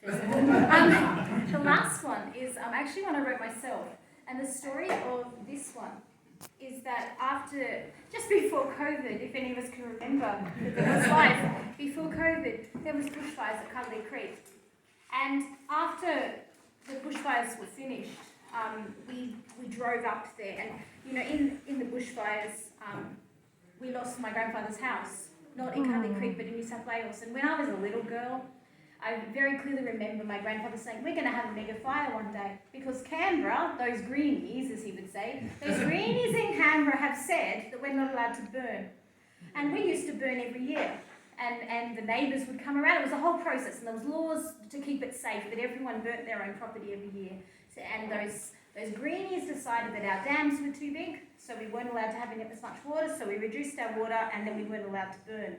The last one is actually one I wrote myself. And the story of this one is that just before COVID, if any of us can remember there was life, before COVID, there was bushfires at Cuddly Creek. And after the bushfires were finished, we drove up there. And, you know, in the bushfires, we lost my grandfather's house, not in Cuddly Creek, but in New South Wales. And when I was a little girl, I very clearly remember my grandfather saying, we're going to have a mega fire one day. Because Canberra, those greenies, as he would say, those greenies in Canberra have said that we're not allowed to burn. And we used to burn every year. And the neighbours would come around. It was a whole process. And there was laws to keep it safe, that everyone burnt their own property every year. So, and those greenies decided that our dams were too big, so we weren't allowed to have as much water, so we reduced our water, and then we weren't allowed to burn.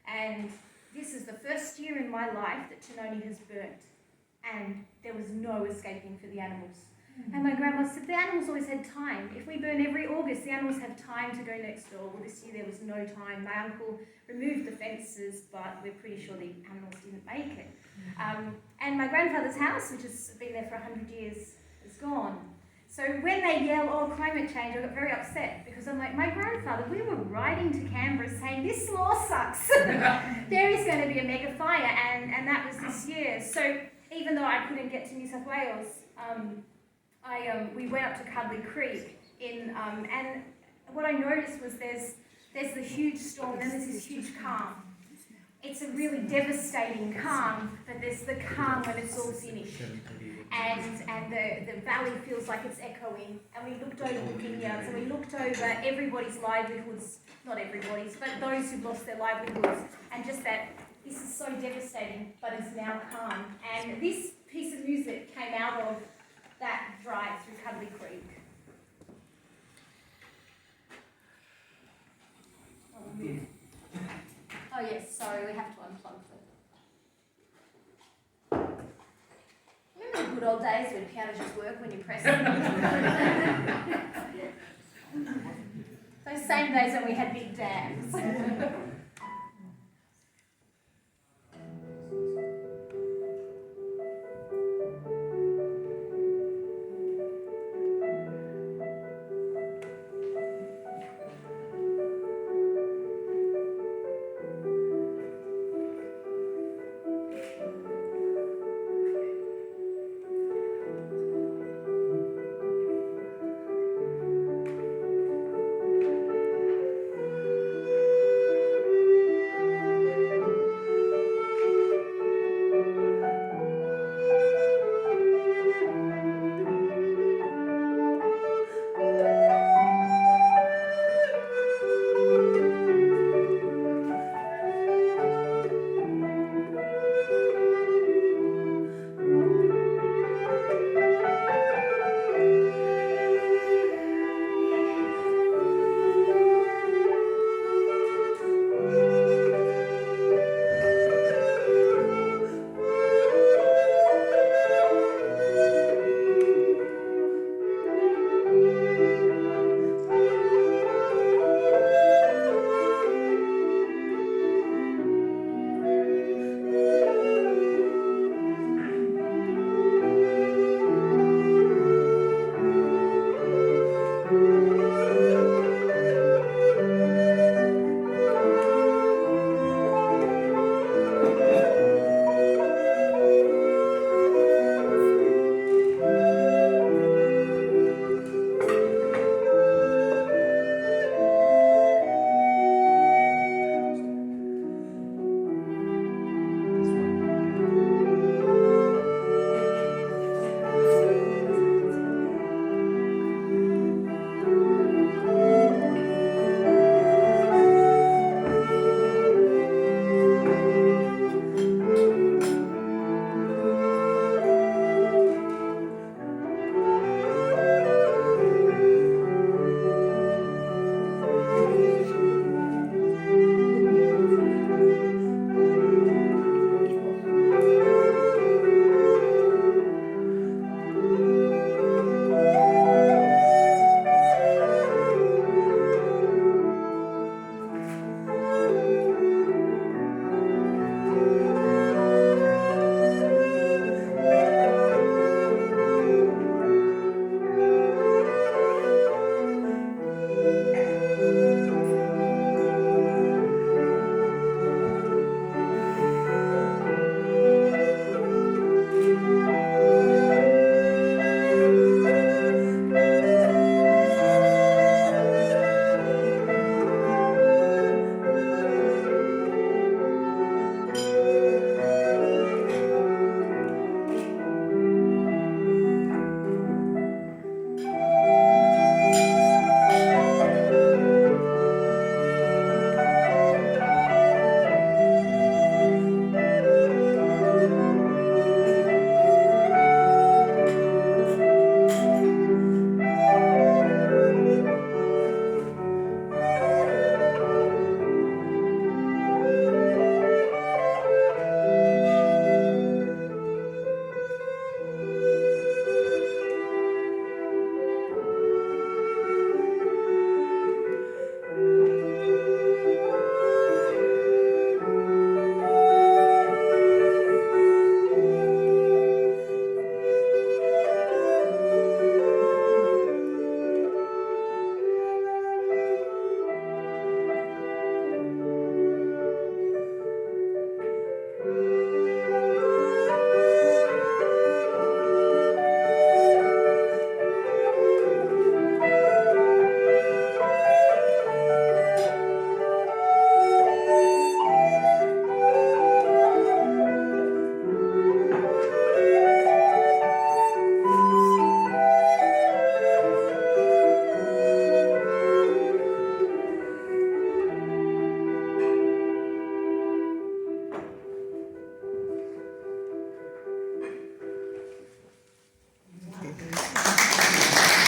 And this is the first year in my life that Tanoni has burnt, and there was no escaping for the animals. And my grandma said, the animals always had time. If we burn every August, the animals have time to go next door. Well, this year there was no time. My uncle removed the fences, but we're pretty sure the animals didn't make it. And my grandfather's house, which has been there for 100 years, is gone. So when they yell, oh, climate change, I got very upset because I'm like, my grandfather, we were writing to Canberra saying, this law sucks. There is going to be a mega fire, and that was this year. So even though I couldn't get to New South Wales, we went up to Cuddly Creek, and what I noticed was there's the huge storm, and then there's this huge calm. It's a really devastating calm, but there's the calm when it's all finished. And the valley feels like it's echoing. And we looked over the vineyards, and we looked over everybody's livelihoods, not everybody's, but those who've lost their livelihoods. And just that, this is so devastating, but it's now calm. And this piece of music came out of that drive through Cuddly Creek. Oh yes, sorry, we have to unplug them. Remember the good old days when pianos just work when you press them? Those same days when we had big dams.